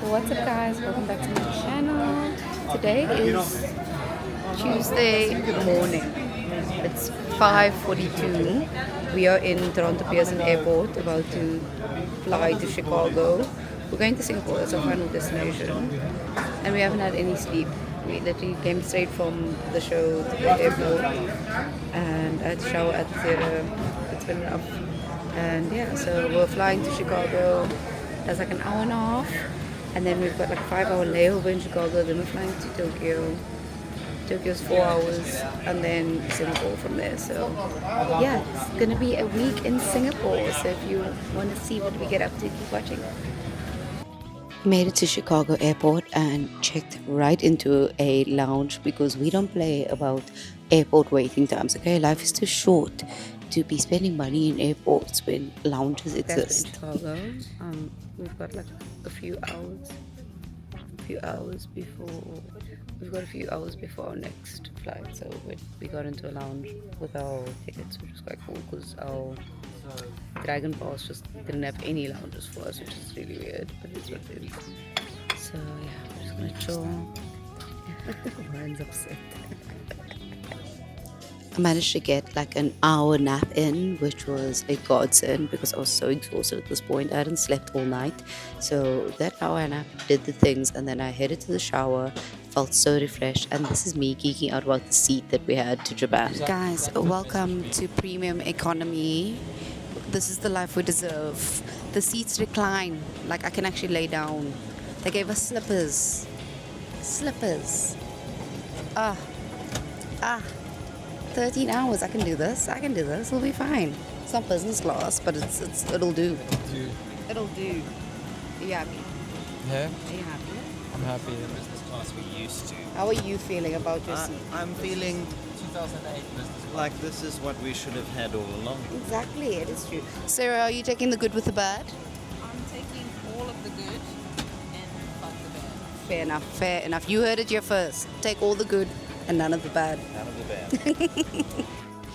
What's up guys, welcome back to my channel. Today is Tuesday morning. It's 5:42. We are in Toronto Pearson Airport about to fly to Chicago. We're going to Singapore as our final destination and we haven't had any sleep. We literally came straight from the show to the airport and I had to shower at the theatre. It's been enough. And yeah, so we're flying to Chicago. That's like an hour and a half. And then we've got like a 5-hour layover in Chicago. Then we're flying to Tokyo. Tokyo's 4 hours. And then Singapore from there. So yeah, it's going to be a week in Singapore. So if you want to see what we get up to, keep watching. Made it to Chicago airport and checked right into a lounge because we don't play about airport waiting times. Okay, life is too short to be spending money in airports when lounges exist. Chicago. We've got like a few hours before. We've got a few hours before our next flight, so we got into a lounge with our tickets, which was quite cool because our Dragon Pass just didn't have any lounges for us, which is really weird, but it's what it is. So yeah, we're just gonna chill. Ryan's upset. I managed to get like an hour nap in, which was a godsend because I was so exhausted at this point. I hadn't slept all night, so that hour nap did the things, and then I headed to the shower. Felt so refreshed, and this is me geeking out about the seat that we had to Japan. Guys, welcome to premium economy. This is the life we deserve. The seats recline, like I can actually lay down. They gave us slippers. 13 hours. I can do this. It'll be fine. It's not business class, but it'll do. It'll do. Are you happy? Yeah, Are you happy? I'm happy. Business class we used to. How are you feeling about your seat? I'm feeling 2008 business class. like this is what we should have had all along. Exactly, it is true. Sarah, are you taking the good with the bad? I'm taking all of the good and fuck the bad. Fair enough. You heard it here first. Take all the good and none of the bad. None of the bad.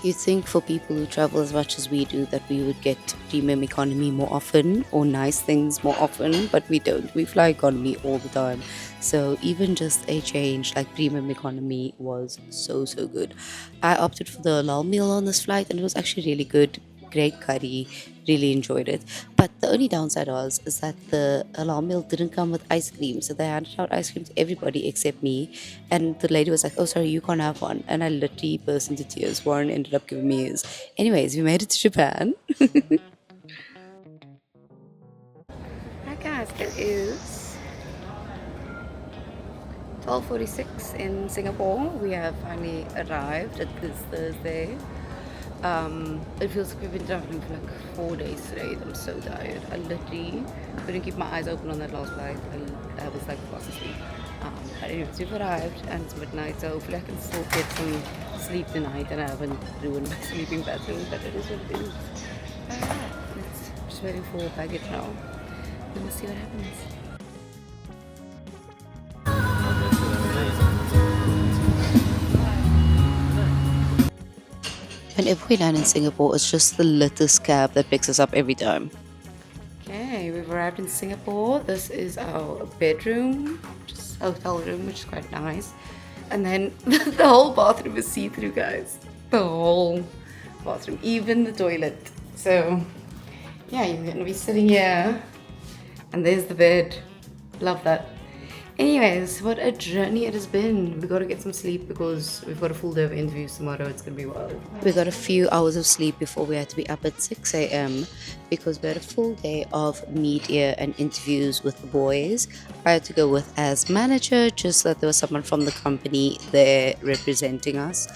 You'd think for people who travel as much as we do that we would get premium economy more often or nice things more often, but we don't. We fly economy all the time. So even just a change like premium economy was so good. I opted for the halal meal on this flight and it was actually really good. Great curry, really enjoyed it. But the only downside is that the halal meal didn't come with ice cream, so they handed out ice cream to everybody except me. And the lady was like, "Oh, sorry, you can't have one." And I literally burst into tears. Warren ended up giving me his. Anyways, we made it to Japan. Hi guys, it is 12:46 in Singapore. We have finally arrived at this Thursday. It feels like we've been traveling for like 4 days today. I'm so tired. I literally couldn't keep my eyes open on that last flight. I was like fast asleep. But anyways, we've arrived and it's midnight, so hopefully I can still get some sleep tonight and I haven't ruined my sleeping pattern, but it is what it is. It's just waiting for baggage now. We'll see what happens. Whenever we land in Singapore, it's just the littest cab that picks us up every time. Okay, we've arrived in Singapore. This is our bedroom, just a hotel room, which is quite nice. And then the whole bathroom is see-through, guys. The whole bathroom, even the toilet. So, yeah, you're gonna be sitting here, and there's the bed. Love that. Anyways, what a journey it has been. We gotta get some sleep because we've got a full day of interviews tomorrow. It's gonna be wild. We got a few hours of sleep before we had to be up at 6 a.m. because we had a full day of media and interviews with the boys. I had to go with as manager just so that there was someone from the company there representing us.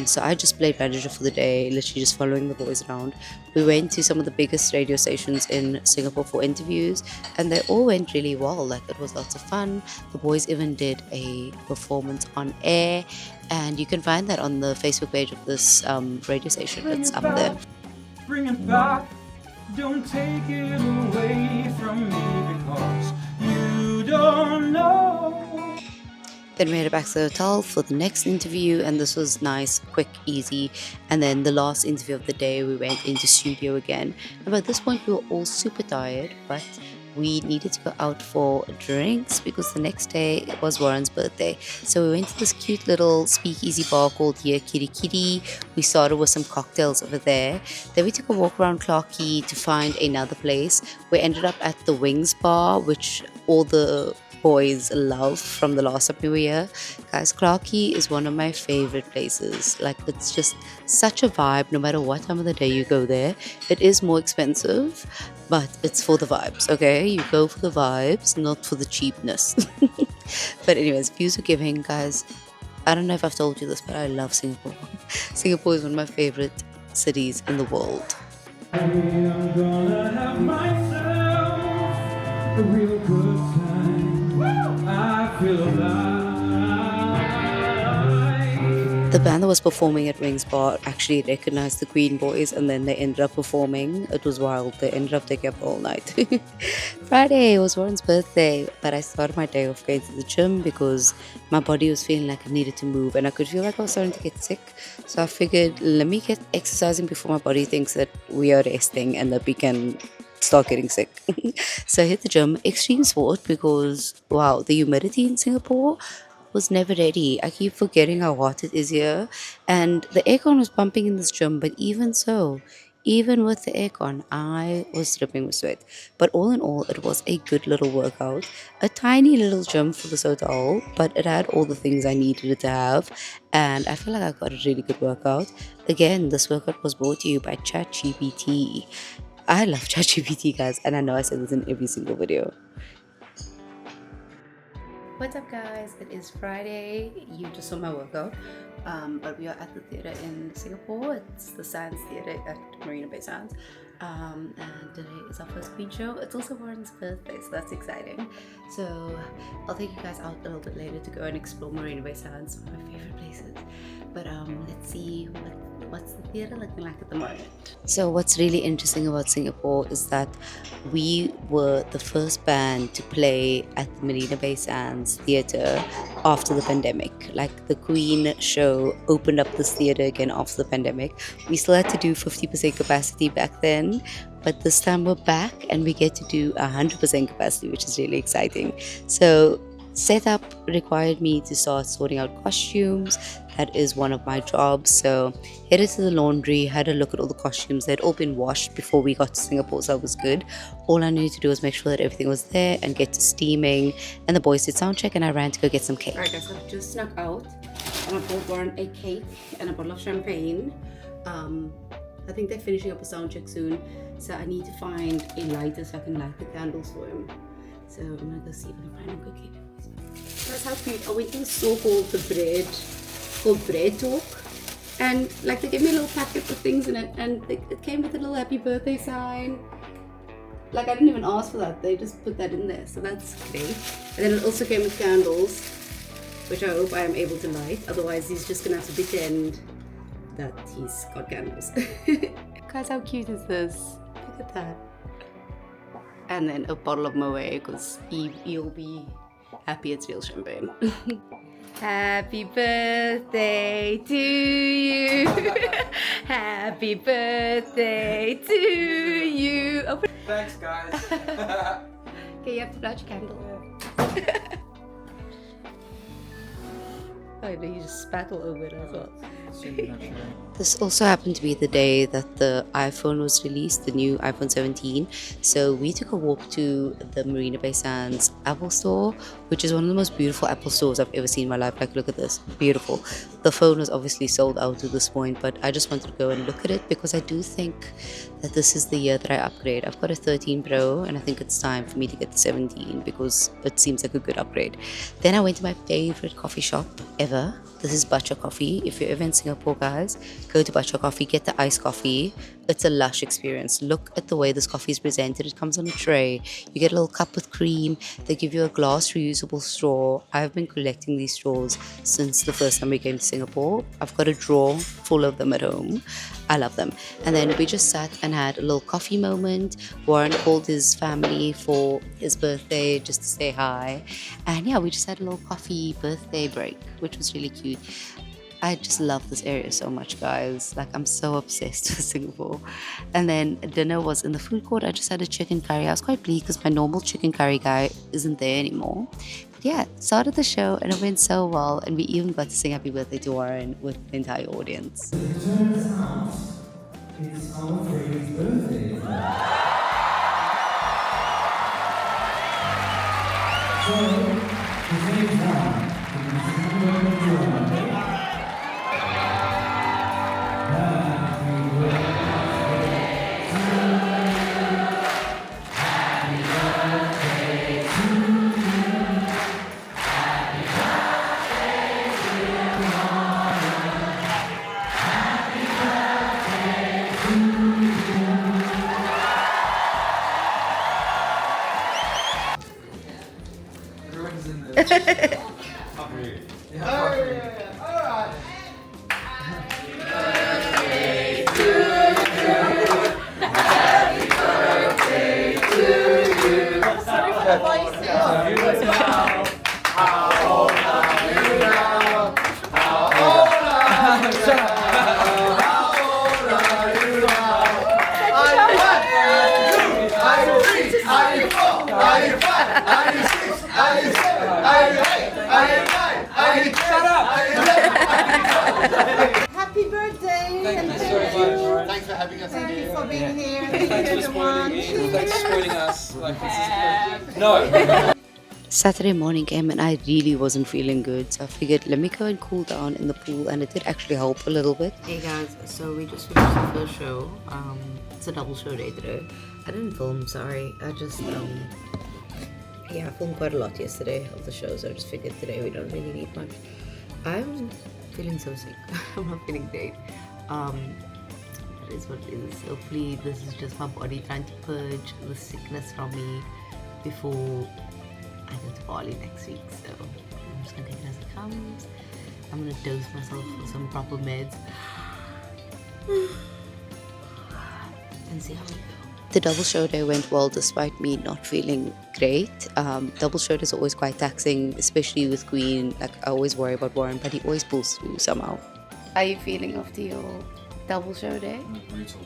So I just played manager for the day, literally just following the boys around. We went to some of the biggest radio stations in Singapore for interviews and they all went really well. Like it was lots of fun. The boys even did a performance on air and you can find that on the Facebook page of this radio station. It's up there. Bring it back, don't take it away from me because you don't know. Then we headed back to the hotel for the next interview and this was nice, quick, easy. And then the last interview of the day we went into studio again. And by this point we were all super tired, but we needed to go out for drinks because the next day was Warren's birthday. So we went to this cute little speakeasy bar called Here Kitty Kitty. We started with some cocktails over there. Then we took a walk around Clarkey to find another place. We ended up at the Wings Bar, which all the boys love from the last time we were here. Guys, Clarkey is one of my favorite places. Like, it's just such a vibe no matter what time of the day you go there. It is more expensive, but it's for the vibes, okay? You go for the vibes, not for the cheapness. But anyways, views are giving, guys. I don't know if I've told you this, but I love Singapore. Singapore is one of my favorite cities in the world. I'm gonna have myself a real good time. I feel alive. The band that was performing at Wings Bar actually recognized the Queen Boys, and then they ended up performing. It was wild. They ended up taking up all night. Friday was Warren's birthday, but I started my day off going to the gym because my body was feeling like it needed to move, and I could feel like I was starting to get sick. So I figured, let me get exercising before my body thinks that we are resting and that we can start getting sick. So I hit the gym, extreme sport, because wow, the humidity in Singapore was never ready. I keep forgetting how hot it is here, and the aircon was pumping in this gym, but even so, even with the aircon, I was dripping with sweat. But all in all, it was a good little workout. A tiny little gym for this hotel, but it had all the things I needed it to have, and I feel like I got a really good workout. Again, this workout was brought to you by ChatGPT. I love ChatGPT, guys, and I know I said this in every single video. What's up, guys? It is Friday. You just saw my workout, but we are at the theatre in Singapore. It's the Sands Theatre at Marina Bay Sands, and today is our first Queen show. It's also Warren's birthday, so that's exciting. So I'll take you guys out a little bit later to go and explore Marina Bay Sands, one of my favorite places. But let's see what's the theatre looking like at the moment. So what's really interesting about Singapore is that we were the first band to play at the Marina Bay Sands Theatre after the pandemic. Like, the Queen show opened up this theatre again after the pandemic. We still had to do 50% capacity back then, but this time we're back and we get to do 100% capacity, which is really exciting. So setup required me to start sorting out costumes. That is one of my jobs. So headed to the laundry, had a look at all the costumes. They'd all been washed before we got to Singapore, so that was good. All I needed to do was make sure that everything was there and get to steaming. And the boys did sound check, and I ran to go get some cake. Alright guys, so I've just snuck out and I bought Warren a cake and a bottle of champagne. I think they're finishing up a sound check soon, so I need to find a lighter so I can light the candles for him. So I'm gonna go see if I can find him quickly. That's how cute. I went to the store called Bread Talk, and like they gave me a little packet with things in it, and it came with a little happy birthday sign. Like, I didn't even ask for that, they just put that in there, so that's great. And then it also came with candles, which I hope I am able to light, otherwise he's just gonna have to pretend that he's got candles. Guys, how cute is this? Look at that. And then a bottle of Moet, because he'll be happy it's real champagne. Happy birthday to you. Happy birthday to you. Open. Thanks, guys. Okay, you have to light your candle. Oh, no, you just spat all over it as well. This also happened to be the day that the iPhone was released, the new iPhone 17. So we took a walk to the Marina Bay Sands Apple Store, which is one of the most beautiful Apple stores I've ever seen in my life. Like, look at this, beautiful. The phone was obviously sold out to this point, but I just wanted to go and look at it because I do think that this is the year that I upgrade. I've got a 13 Pro and I think it's time for me to get the 17 because it seems like a good upgrade. Then I went to my favorite coffee shop ever. This is Butcher Coffee. If you're ever in Singapore, guys, go to Butcher Coffee, get the iced coffee. It's a lush experience. Look at the way this coffee is presented. It comes on a tray. You get a little cup with cream. They give you a glass reusable straw. I've been collecting these straws since the first time we came to Singapore. I've got a drawer full of them at home. I love them. And then we just sat and had a little coffee moment. Warren called his family for his birthday just to say hi. And yeah, we just had a little coffee birthday break, which was really cute. I just love this area so much, guys. Like, I'm so obsessed with Singapore. And then dinner was in the food court. I just had a chicken curry. I was quite pleased because my normal chicken curry guy isn't there anymore. But yeah, started the show and it went so well. And we even got to sing Happy Birthday to Warren with the entire audience. It turns out it's our Freddie's birthday today. So, his name's Warren. Happy birthday to Warren. Happy birthday! Thank you so much. Thanks for having us Thank you again. for being here. Thanks for spoiling me. Thanks for spoiling us. Like, this is no. Saturday morning came and I really wasn't feeling good. So I figured, let me go and cool down in the pool. And it did actually help a little bit. Hey guys, so we just finished the first show. It's a double show day today. I didn't film, sorry. I just, yeah, I filmed quite a lot yesterday of the show. So I just figured today we don't really need much. I'm feeling so sick. I'm not feeling great. It is what it is. Hopefully this is just my body trying to purge the sickness from me before I go to Bali next week. So I'm just gonna take it as it comes. I'm gonna dose myself with some proper meds and see how we go. The double show day went well despite me not feeling great. Double show is always quite taxing, especially with Queen. Like, I always worry about Warren, but he always pulls through somehow. How are you feeling after your double show day? Brutal.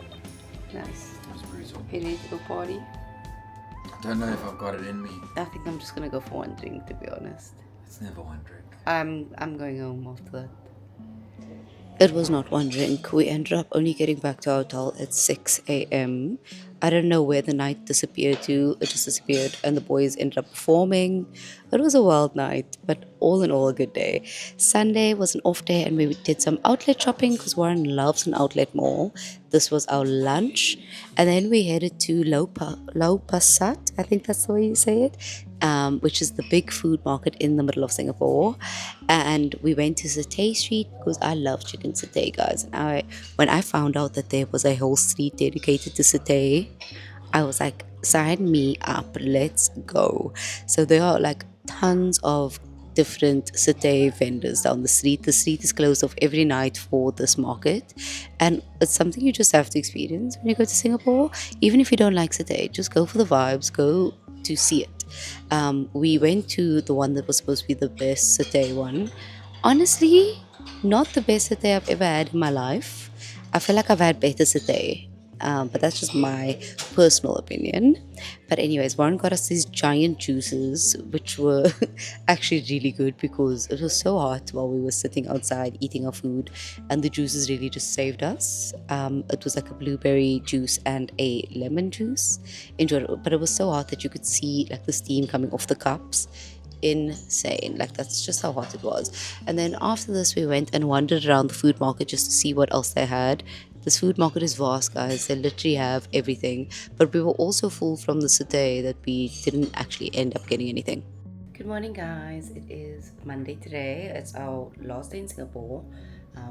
Nice. That's brutal. You need to go party? I don't know if I've got it in me. I think I'm just gonna go for one drink, to be honest. It's never one drink. I'm going home after that. It was not one drink. We ended up only getting back to our hotel at 6 a.m. I don't know where the night disappeared to. It just disappeared and the boys ended up performing. It was a wild night, but all in all a good day. Sunday was an off day and we did some outlet shopping because Warren loves an outlet mall. This was our lunch. And then we headed to Lau Pa Sat, I think that's the way you say it, which is the big food market in the middle of Singapore. And we went to Satay Street because I love chicken satay, guys. And when I found out that there was a whole street dedicated to satay, I was like, sign me up, let's go. So there are like tons of different satay vendors down the street. The street is closed off every night for this market, and it's something you just have to experience when you go to Singapore. Even if you don't like satay, just go for the vibes, go to see it. We went to the one that was supposed to be the best satay one. Honestly, not the best satay I've ever had in my life. I feel like I've had better satay, but that's just my personal opinion. But anyways, Warren got us these giant juices, which were actually really good because it was so hot while we were sitting outside eating our food, and the juices really just saved us. It was like a blueberry juice and a lemon juice. Enjoyed it, but it was so hot that you could see like the steam coming off the cups. Insane, like that's just how hot it was. And then after this we went and wandered around the food market just to see what else they had. This food market is vast, guys. They literally have everything, but we were also full from the satay that we didn't actually end up getting anything. Good morning, guys. It is Monday today. It's our last day in Singapore.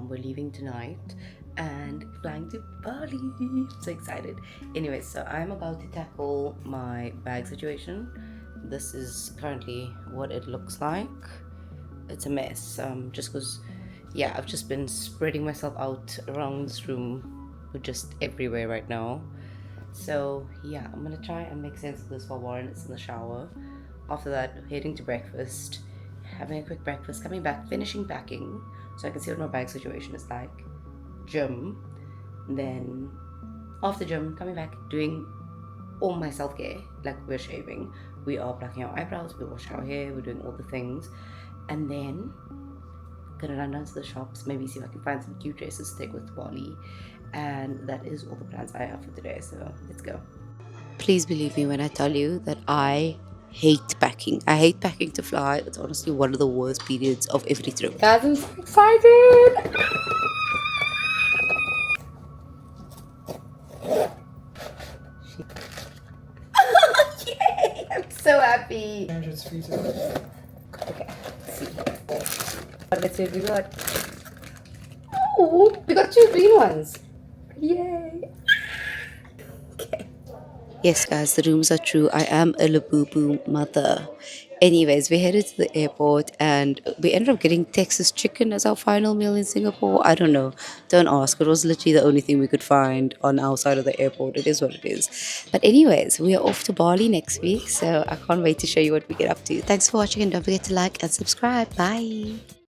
We're leaving tonight and flying to Bali. I'm so excited. Anyway, so I'm about to tackle my bag situation. This is currently what it looks like. It's a mess, just because, yeah, I've just been spreading myself out around this room, just everywhere right now. So yeah, I'm gonna try and make sense of this while Warren is in the shower. After that, heading to breakfast, having a quick breakfast, coming back, finishing packing, so I can see what my bag situation is like. Gym, then after gym, coming back, doing all my self-care. Like, we're shaving, we are plucking our eyebrows, we're washing our hair, we're doing all the things, and then gonna run down to the shops, maybe see if I can find some cute dresses to take with Bali. And that is all the plans I have for today, so let's go. Please believe me when I tell you that I hate packing. I hate packing to fly. It's honestly one of the worst periods of every trip. Guys, I'm so excited! Yay! I'm so happy. Okay, let's see. Let's see what we got. Oh, we got 2 green ones. Yay! Okay. Yes, guys, the rumors are true. I am a Labubu mother. Anyways, we headed to the airport and we ended up getting Texas chicken as our final meal in Singapore. I don't know. Don't ask. It was literally the only thing we could find on our side of the airport. It is what it is. But anyways, we are off to Bali next week. So I can't wait to show you what we get up to. Thanks for watching and don't forget to like and subscribe. Bye.